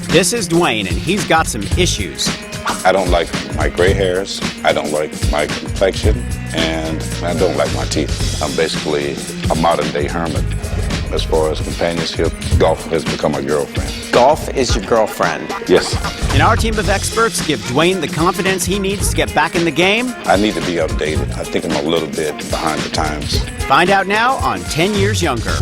This is Dwayne, and he's got some issues. I don't like my gray hairs, I don't like my complexion, and I don't like my teeth. I'm basically a modern-day hermit. As far as companionship, golf has become my girlfriend. Golf is your girlfriend? Yes. And our team of experts give Dwayne the confidence he needs to get back in the game. I need to be updated. I think I'm a little bit behind the times. Find out now on 10 Years Younger.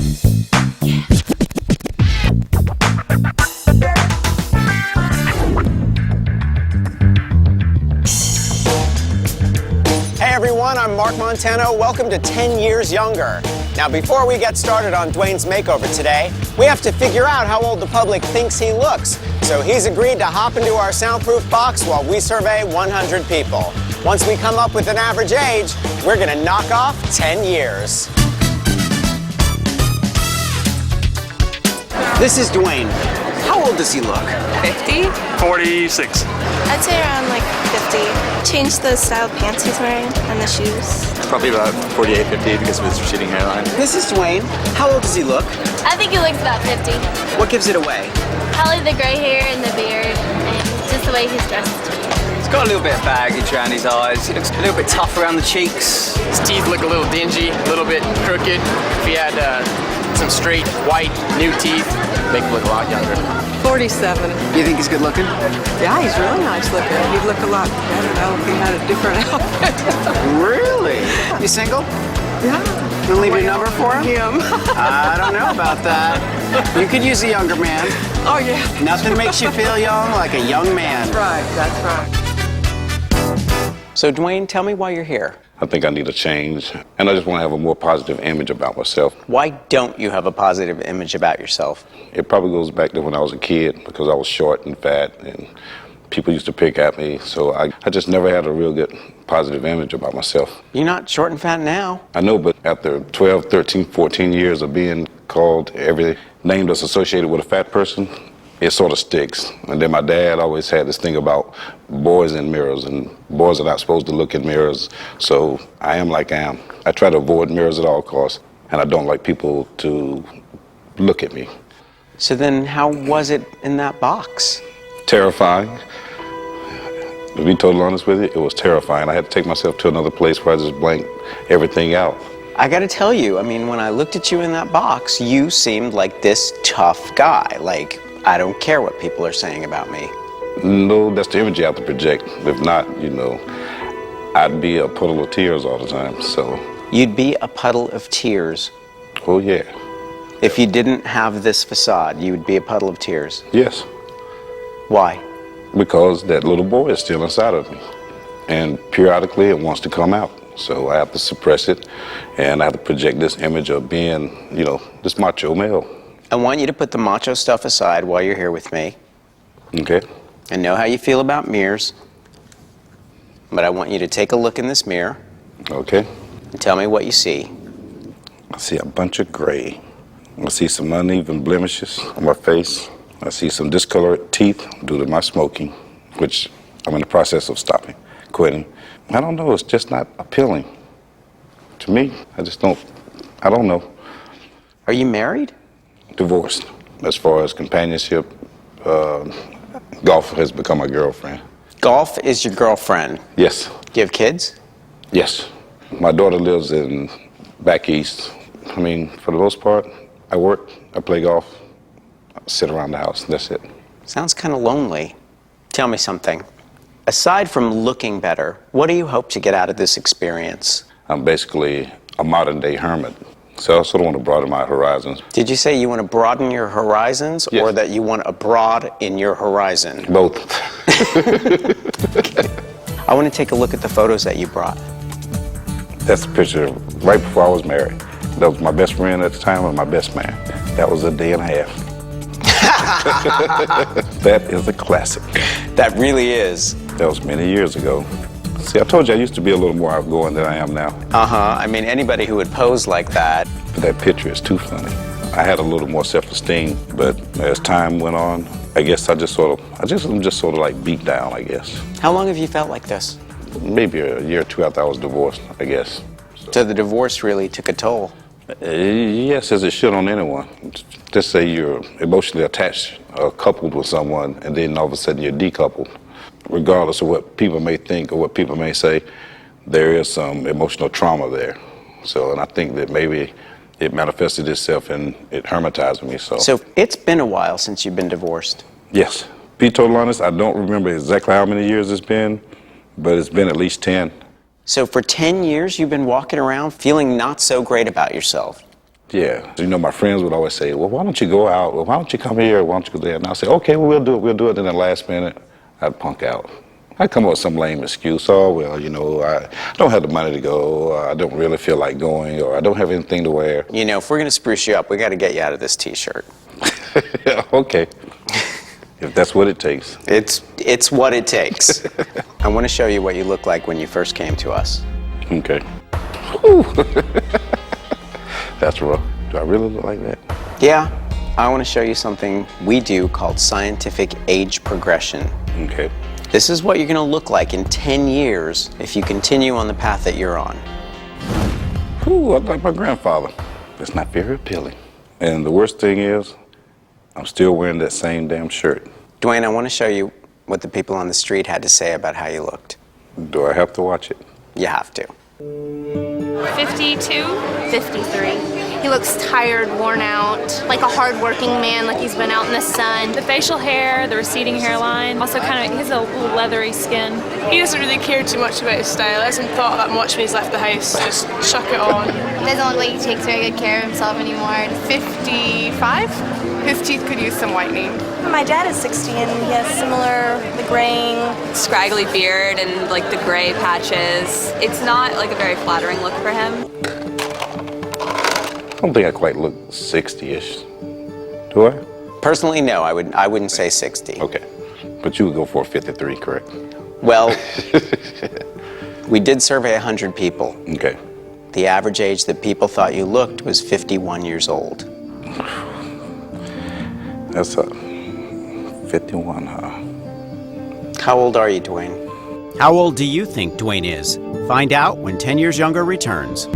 Hey everyone, I'm Mark Montano. Welcome to 10 Years Younger. Now before we get started on Dwayne's makeover today, we have to figure out how old the public thinks he looks. So he's agreed to hop into our soundproof box while we survey 100 people. Once we come up with an average age, we're gonna knock off 10 years. This is Dwayne. How old does he look? 50? 46. I'd say around like 50. Changed the style of pants he's wearing and the shoes. Probably about 48, 50 because of his receding hairline. This is Dwayne. How old does he look? I think he looks about 50. What gives it away? Probably the gray hair and the beard and just the way he's dressed. He's got a little bit of baggage around his eyes. He looks a little bit tough around the cheeks. His teeth look a little dingy, a little bit crooked. If he had some straight, white, new teeth, make him look a lot younger. 47. You think he's good looking? Yeah, he's really nice looking. He'd look a lot better though if he had a different outfit. Really? You single? Yeah. You wanna leave your number for him? Him. I don't know about that. You could use a younger man. Oh yeah. Nothing makes you feel young like a young man. Right, that's right. So Dwayne, tell me why you're here. I think I need a change, and I just want to have a more positive image about myself. Why don't you have a positive image about yourself? It probably goes back to when I was a kid because I was short and fat, and people used to pick at me, so I just never had a real good positive image about myself. You're not short and fat now. I know, but after 12, 13, 14 years of being called every name that's associated with a fat person, it sort of sticks. And then my dad always had this thing about boys in mirrors, and boys are not supposed to look in mirrors, so I am like I am. I try to avoid mirrors at all costs, and I don't like people to look at me. So then how was it in that box? Terrifying. To be totally honest with you, it was terrifying. I had to take myself to another place where I just blanked everything out. I gotta tell you, I mean, when I looked at you in that box, you seemed like this tough guy. Like, I don't care what people are saying about me. No, that's the image you have to project. If not, you know, I'd be a puddle of tears all the time, so. You'd be a puddle of tears. Oh, yeah. If you didn't have this facade, you would be a puddle of tears. Yes. Why? Because that little boy is still inside of me. And periodically it wants to come out. So I have to suppress it, and I have to project this image of being, you know, this macho male. I want you to put the macho stuff aside while you're here with me. Okay. I know how you feel about mirrors, but I want you to take a look in this mirror Okay. and tell me what you see. I see a bunch of gray. I see some uneven blemishes on my face. I see some discolored teeth due to my smoking, which I'm in the process of quitting. I don't know, it's just not appealing. To me, I don't know. Are you married? Divorced. As far as companionship, golf has become my girlfriend. Golf is your girlfriend. Yes. Do you have kids? Yes. My daughter lives in back east. I mean, for the most part, I work, I play golf, I sit around the house, that's it. Sounds kind of lonely. Tell me something. Aside from looking better, what do you hope to get out of this experience? I'm basically a modern-day hermit, so I sort of want to broaden my horizons. Did you say you want to broaden your horizons, Yes. or that you want a broad in your horizon? Both. Okay. I want to take a look at the photos that you brought. That's a picture right before I was married. That was my best friend at the time and my best man. That was a day and a half. That is a classic. That really is. That was many years ago. See, I told you I used to be a little more outgoing than I am now. Uh-huh. I mean, anybody who would pose like that. But that picture is too funny. I had a little more self-esteem, but as time went on, I guess I'm just sort of like beat down, I guess. How long have you felt like this? Maybe a year or two after I was divorced, I guess. So the divorce really took a toll. Yes, as it should on anyone. Just say you're emotionally attached or coupled with someone, and then all of a sudden you're decoupled. Regardless of what people may think or what people may say, there is some emotional trauma there. So, and I think that maybe it manifested itself and it hermetized me. So it's been a while since you've been divorced. Yes. To be totally honest, I don't remember exactly how many years it's been, but it's been at least 10. So for 10 years, you've been walking around feeling not so great about yourself. Yeah. You know, my friends would always say, well, why don't you go out? Well, why don't you come here? Why don't you go there? And I'll say, okay, well, we'll do it. Then the last minute, I'd punk out. I'd come up with some lame excuse. Oh, well, you know, I don't have the money to go. I don't really feel like going, or I don't have anything to wear. You know, if we're going to spruce you up, we got to get you out of this T-shirt. Okay. If that's what it takes. It's what it takes. I want to show you what you look like when you first came to us. Okay. That's rough. Do I really look like that? Yeah. I want to show you something we do called scientific age progression. Okay. This is what you're going to look like in 10 years if you continue on the path that you're on. Ooh, I like my grandfather. That's not very appealing. And the worst thing is, I'm still wearing that same damn shirt. Dwayne, I want to show you what the people on the street had to say about how you looked. Do I have to watch it? You have to. 52, 53. He looks tired, worn out, like a hard-working man, like he's been out in the sun. The facial hair, the receding hairline, also kind of, he has a little leathery skin. He doesn't really care too much about his style. He hasn't thought that much when he's left the house. Just chuck it on. He doesn't look like he takes very good care of himself anymore. 55? His teeth could use some whitening. My dad is 60 and he has similar, the graying. Scraggly beard and like the gray patches. It's not like a very flattering look for him. I don't think I quite look 60-ish. Do I? Personally, no, I wouldn't say 60. Okay. But you would go for 53, correct? Well, we did survey 100 people. Okay. The average age that people thought you looked was 51 years old. That's 51, huh? How old are you, Dwayne? How old do you think Dwayne is? Find out when 10 Years Younger returns.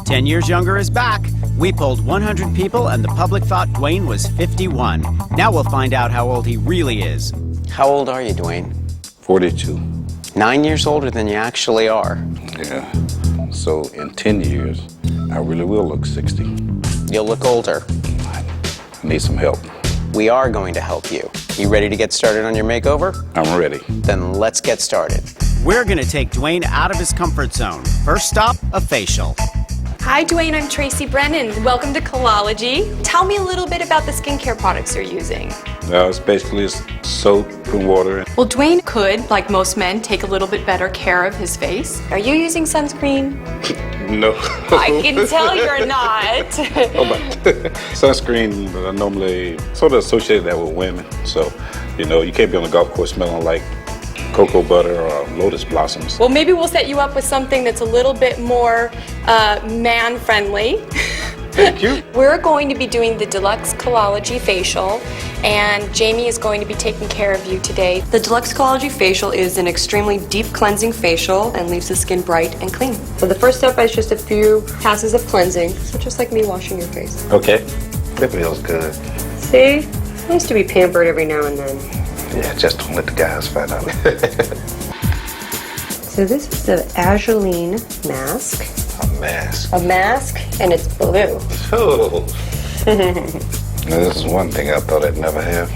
10 Years Younger is back. We polled 100 people and the public thought Dwayne was 51. Now we'll find out how old he really is. How old are you, Dwayne? 42. 9 years older than you actually are. Yeah. So in 10 years, I really will look 60. You'll look older. I need some help. We are going to help you. You ready to get started on your makeover? I'm ready. Then let's get started. We're going to take Dwayne out of his comfort zone. First stop, a facial. Hi, Dwayne. I'm Tracy Brennan. Welcome to Colology. Tell me a little bit about the skincare products you're using. It's basically soap and water. Well, Dwayne could, like most men, take a little bit better care of his face. Are you using sunscreen? No. I can tell you're not. Sunscreen, I normally sort of associate that with women. So, you know, you can't be on the golf course smelling like cocoa butter or lotus blossoms. Well, maybe we'll set you up with something that's a little bit more man-friendly. Thank you. We're going to be doing the Deluxe Colology Facial, and Jamie is going to be taking care of you today. The Deluxe Colology Facial is an extremely deep cleansing facial and leaves the skin bright and clean. So the first step is just a few passes of cleansing, so just like me washing your face. Okay. That feels good. See? Nice to be pampered every now and then. Yeah, just don't let the guys find out. So this is the Azuline mask. A mask. A mask, and it's blue. Oh. Now, this is one thing I thought I'd never have.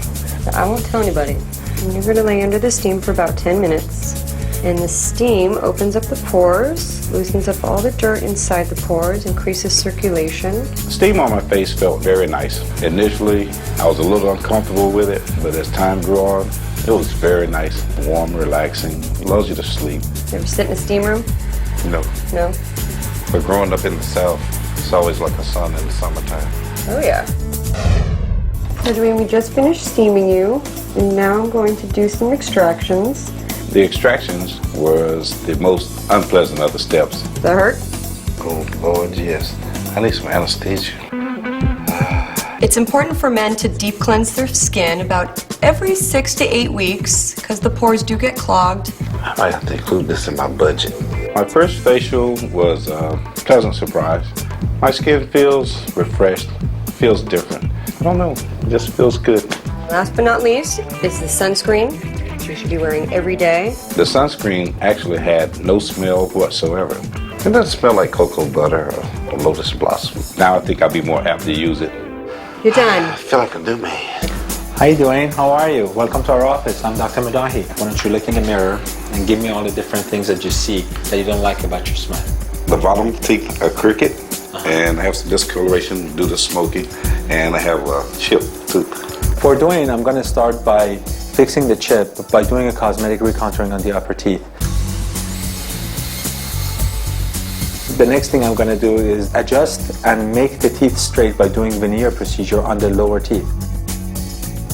I won't tell anybody. And you're going to lay under the steam for about 10 minutes. And the steam opens up the pores, loosens up all the dirt inside the pores, increases circulation. Steam on my face felt very nice. Initially, I was a little uncomfortable with it, but as time grew on, it was very nice, warm, relaxing, allows you to sleep. You ever sit in a steam room? No. No? But growing up in the South, it's always like the sun in the summertime. Oh, yeah. So, Dwayne, we just finished steaming you, and now I'm going to do some extractions. The extractions was the most unpleasant of the steps. Does that hurt? Oh, Lord, yes. I need some anesthesia. It's important for men to deep cleanse their skin about every 6 to 8 weeks because the pores do get clogged. I might have to include this in my budget. My first facial was a pleasant surprise. My skin feels refreshed, feels different. I don't know, it just feels good. Last but not least is the sunscreen, which you should be wearing every day. The sunscreen actually had no smell whatsoever. It doesn't smell like cocoa butter or lotus blossom. Now I think I'll be more apt to use it. You're done. I feel like a new man. Hi Dwayne, how are you? Welcome to our office. I'm Dr. Madahi. Why don't you look in the mirror and give me all the different things that you see that you don't like about your smile? The bottom teeth are crooked, and I have some discoloration due to smoking, and I have a chipped tooth. For Dwayne, I'm going to start by fixing the chip by doing a cosmetic recontouring on the upper teeth. The next thing I'm going to do is adjust and make the teeth straight by doing veneer procedure on the lower teeth.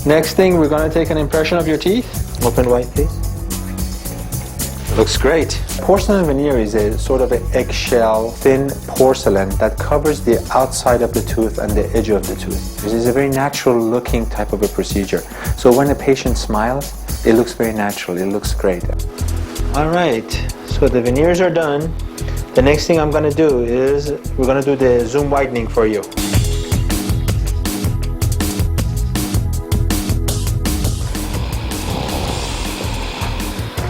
Next thing, we're going to take an impression of your teeth. Open wide, please. Looks great. Porcelain veneer is a sort of an eggshell, thin porcelain that covers the outside of the tooth and the edge of the tooth. This is a very natural looking type of a procedure. So when a patient smiles, it looks very natural. It looks great. All right, so the veneers are done. The next thing I'm going to do is we're going to do the zoom widening for you.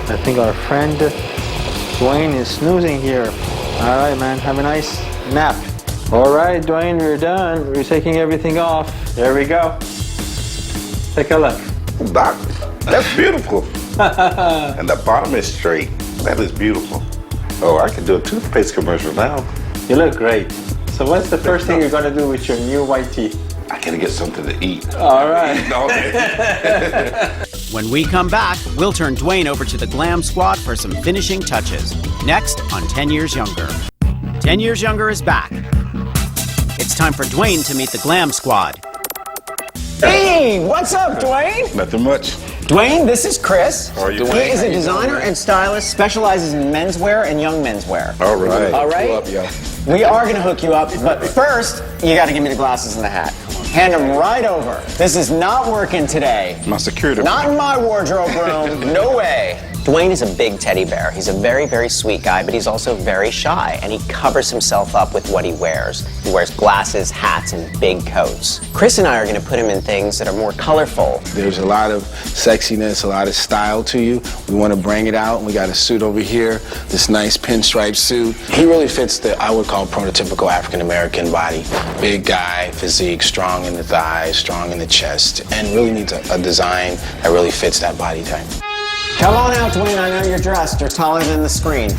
I think our friend Dwayne is snoozing here. All right, man, have a nice nap. All right, Dwayne, we're done. We're taking everything off. There we go. Take a look. Doc, that's beautiful. And the bottom is straight. That is beautiful. Oh, I can do a toothpaste commercial now. You look great. So what's the first thing you're going to do with your new white teeth? I gotta get something to eat. All right. When we come back, we'll turn Dwayne over to the Glam Squad for some finishing touches. Next on 10 Years Younger. 10 Years Younger is back. It's time for Dwayne to meet the Glam Squad. Hey, what's up, Dwayne? Nothing much. Dwayne, this is Chris. How are you, He is a designer and stylist, specializes in menswear and young menswear. All right. All right? We are going to hook you up, but first, you got to give me the glasses and the hat. Hand them right over. This is not working today. My security. Not in my wardrobe room. No way. Dwayne is a big teddy bear. He's a very, very sweet guy, but he's also very shy, and he covers himself up with what he wears. He wears glasses, hats, and big coats. Chris and I are going to put him in things that are more colorful. There's a lot of sexiness, a lot of style to you. We want to bring it out. We got a suit over here, this nice pinstripe suit. He really fits the, I would call, prototypical African-American body. Big guy, physique, strong in the thighs, strong in the chest, and really needs a design that really fits that body type. Come on out, Dwayne. I know you're dressed. You're taller than the screen.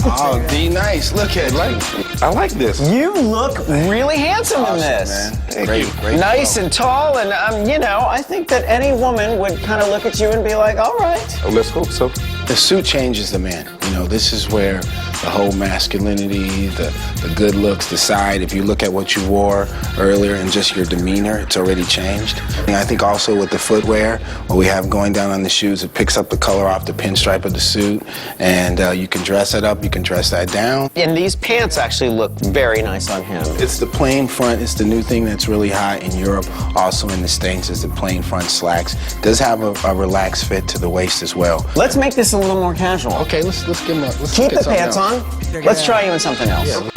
Oh, D, nice. Look at it. I like this. You look really handsome in this. Man. Great. Nice and tall, and you know, I think that any woman would kind of look at you and be like, all right. Oh, let's hope so. The suit changes the man. You know, this is where the whole masculinity, the good looks, the side, if you look at what you wore earlier and just your demeanor, it's already changed. And I think also with the footwear, what we have going down on the shoes, it picks up the color off the pinstripe of the suit, and you can dress it up, you can dress that down. And these pants actually look very nice on him. It's the plain front. It's the new thing that's really hot in Europe, also in the States, is the plain front slacks. It does have a relaxed fit to the waist as well. Let's make this a little more casual. Okay, let's give him a... Keep the pants on. Let's try you in something else. Yeah.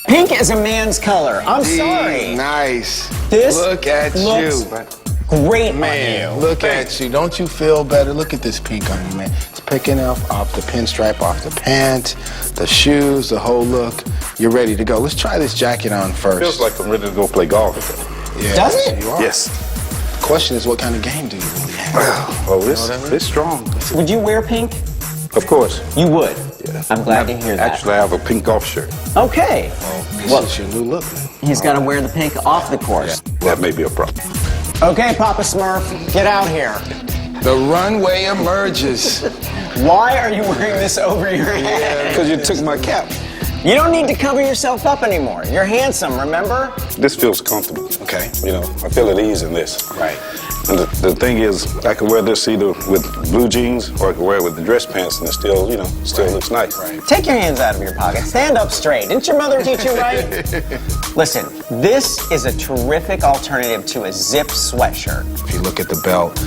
Pink is a man's color. I'm sorry. Nice. This look at looks you. Great, man. Look at you. Don't you feel better? Look at this pink on you, man. It's picking up off the pinstripe, off the pants, the shoes, the whole look. You're ready to go. Let's try this jacket on first. Feels like I'm ready to go play golf. Yeah, does it? You are. Yes. The question is, what kind of game do you really have? Oh, it's strong. Would you wear pink? Of course. You would? Yeah. I'm glad to hear that. Actually, I have a pink golf shirt. Okay. Well, this is your new look, man. He's got to wear the pink off the course. Yeah. That may be a problem. Okay, Papa Smurf, get out here. The runway emerges. Why are you wearing this over your head? Because you took my cap. You don't need to cover yourself up anymore. You're handsome, remember? This feels comfortable. Okay. You know, I feel at ease in this. Right. And the thing is, I can wear this either with blue jeans or I can wear it with the dress pants and it still, you know, looks nice. Right. Take your hands out of your pocket. Stand up straight. Didn't your mother teach you right? Listen, This is a terrific alternative to a zip sweatshirt. If you look at the belt,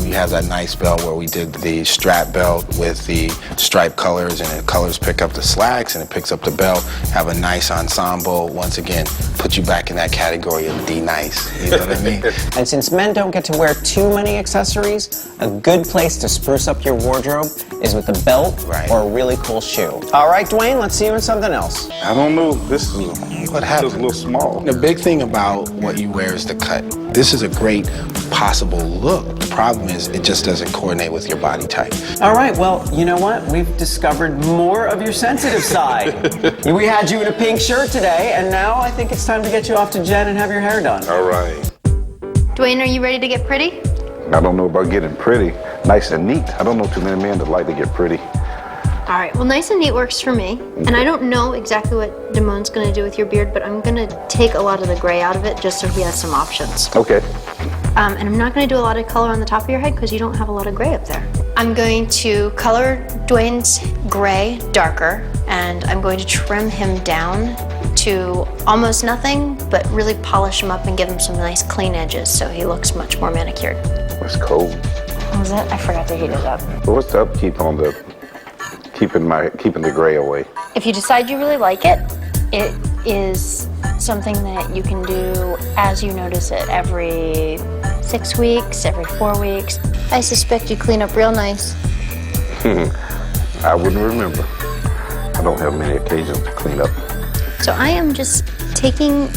you have that nice belt where we did the strap belt with the stripe colors, and the colors pick up the slacks and it picks up the belt. Have a nice ensemble. Once again, put you back in that category of D-nice. You know what I mean? And since men don't get to wear too many accessories, a good place to spruce up your wardrobe is with a belt or a really cool shoe. All right, Dwayne, let's see you in something else. I don't know. This is What happened? just a little small. The big thing about what you wear is the cut. This is a great possible look. The problem is it just doesn't coordinate with your body type. All right, well, you know what? We've discovered more of your sensitive side. We had you in a pink shirt today, and now I think it's time to get you off to Jen and have your hair done. All right. Dwayne, are you ready to get pretty? I don't know about getting pretty. Nice and neat. I don't know too many men that like to get pretty. All right, well, nice and neat works for me. And I don't know exactly what Damon's gonna do with your beard, but I'm gonna take a lot of the gray out of it just so he has some options. Okay. And I'm not gonna do a lot of color on the top of your head because you don't have a lot of gray up there. I'm going to color Dwayne's gray darker, and I'm going to trim him down to almost nothing, but really polish him up and give him some nice clean edges so he looks much more manicured. It's cold. What was that? I forgot to heat it up. But what's the upkeep on the keeping the gray away? If you decide you really like it, it is something that you can do as you notice it every 6 weeks, every 4 weeks. I suspect you clean up real nice. I wouldn't remember. I don't have many occasions to clean up. So I am just taking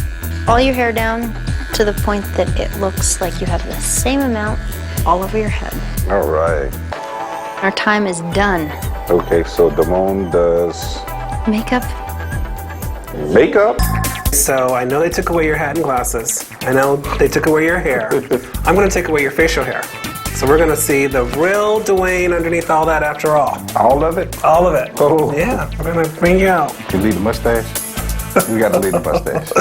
all your hair down to the point that it looks like you have the same amount all over your head. All right. Our time is done. Okay, so Damone does Makeup? makeup? So I know they took away your hat and glasses. I know they took away your hair. I'm going to take away your facial hair. So we're going to see the real Dwayne underneath all that after all. All of it? All of it. Oh. Yeah, we're going to bring you out. You leave the mustache? We got to leave the mustache.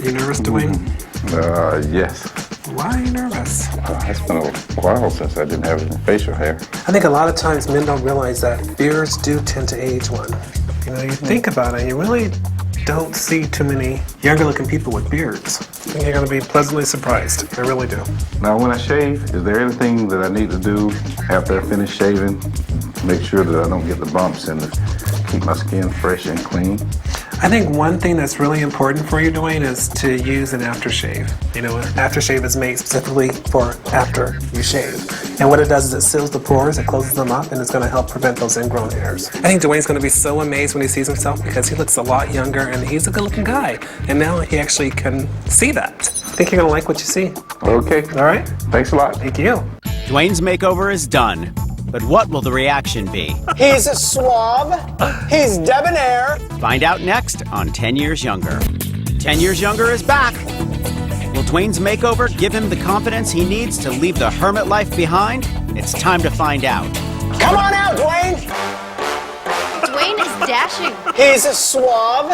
You nervous, Dwayne? Yes. Why are you nervous? It's been a while since I didn't have any facial hair. I think a lot of times men don't realize that beards do tend to age one. You know, you think about it, you really don't see too many younger looking people with beards. I think you're going to be pleasantly surprised. I really do. Now, when I shave, is there anything that I need to do after I finish shaving? Make sure that I don't get the bumps and keep my skin fresh and clean? I think one thing that's really important for you, Dwayne, is to use an aftershave. You know, an aftershave is made specifically for after you shave. And what it does is it seals the pores, it closes them up, and it's going to help prevent those ingrown hairs. I think Dwayne's going to be so amazed when he sees himself because he looks a lot younger and he's a good-looking guy. And now he actually can see that. I think you're going to like what you see. Okay. All right? Thanks a lot. Thank you. Dwayne's makeover is done. But what will the reaction be? He's suave. He's debonair. Find out next on 10 Years Younger. 10 Years Younger is back. Will Dwayne's makeover give him the confidence he needs to leave the hermit life behind? It's time to find out. Come on out, Dwayne. Dwayne is dashing. He's suave.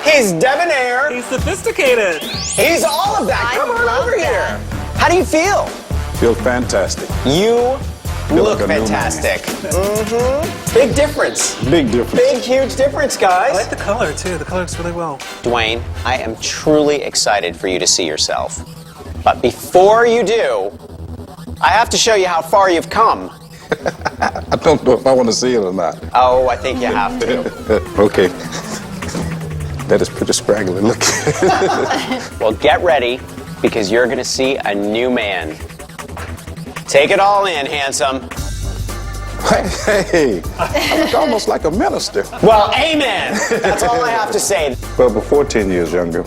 He's debonair. He's sophisticated. He's all of that. Come on over here. How do you feel? Feel fantastic. You look like a new fantastic. Big difference. Big difference. Big, huge difference, guys. I like the color, too. The color looks really well. Dwayne, I am truly excited for you to see yourself. But before you do, I have to show you how far you've come. I don't know if I want to see it or not. Oh, I think you have to. Okay. That is pretty scraggly looking. Well, get ready, because you're going to see a new man. Take it all in, handsome. Hey, I look almost like a minister. Well, amen. That's all I have to say. Well, before 10 years younger,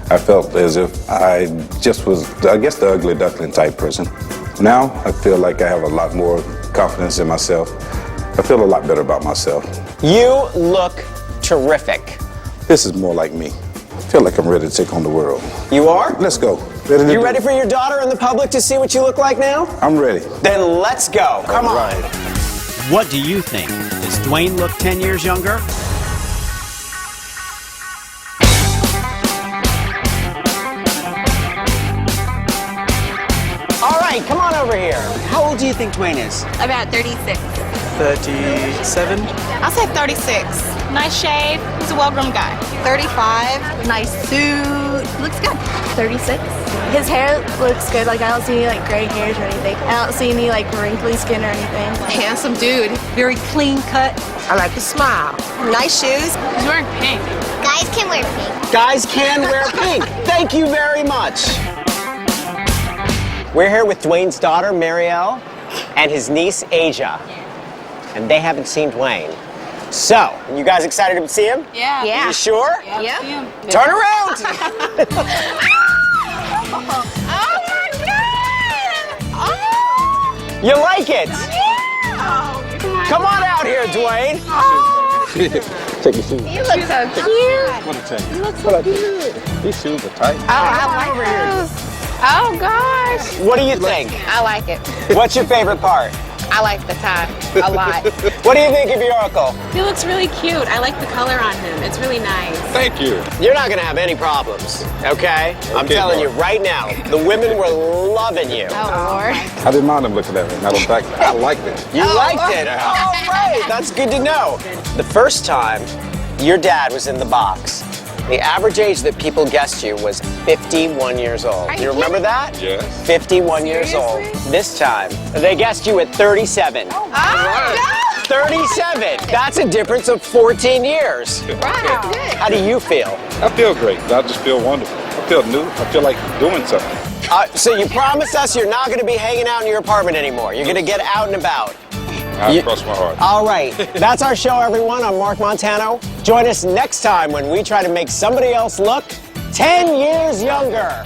I felt as if I just was, I guess, the ugly duckling type person. Now, I feel like I have a lot more confidence in myself. I feel a lot better about myself. You look terrific. This is more like me. I feel like I'm ready to take on the world. You are? Let's go. You ready for your daughter and the public to see what you look like now? I'm ready. Then let's go. Come on. What do you think? Does Dwayne look 10 years younger? All right, come on over here. How old do you think Dwayne is? About 36. 37? I'll say 36. Nice shave. He's a well-groomed guy. 35. Nice suit. Looks good. 36. His hair looks good. Like, I don't see any, like, gray hairs or anything. I don't see any, like, wrinkly skin or anything. Handsome dude. Very clean cut. I like the smile. Nice shoes. He's wearing pink. Guys can wear pink. Guys can wear pink. Thank you very much. We're here with Dwayne's daughter, Marielle, and his niece, Asia. And they haven't seen Dwayne. So, you guys excited to see him? Yeah. Are you sure? Yeah. Turn around! Oh my God! Oh! You like it? Yeah! Come on out here, Dwayne. Take your shoes. You look so cute. What a change. You look so cute. These shoes are tight. Oh, I like those. Oh, gosh. What do you think? I like it. What's your favorite part? I like the tie a lot. What do you think of your uncle? He looks really cute. I like the color on him. It's really nice. Thank you. You're not gonna have any problems, okay? I'm telling you right now, the women were loving you. Oh, Lord. I didn't mind them looking at me. Matter of fact, I liked it. You liked it? All right, that's good to know. The first time your dad was in the box, the average age that people guessed you was 51 years old. You remember that? Yes. 51 years old. This time, they guessed you at 37. Oh, no. 37! That's a difference of 14 years. Wow. How do you feel? I feel great. I just feel wonderful. I feel new. I feel like doing something. So you promised us you're not going to be hanging out in your apartment anymore. You're going to get out and about. I cross my heart. All right. That's our show, everyone. I'm Mark Montano. Join us next time when we try to make somebody else look 10 years younger.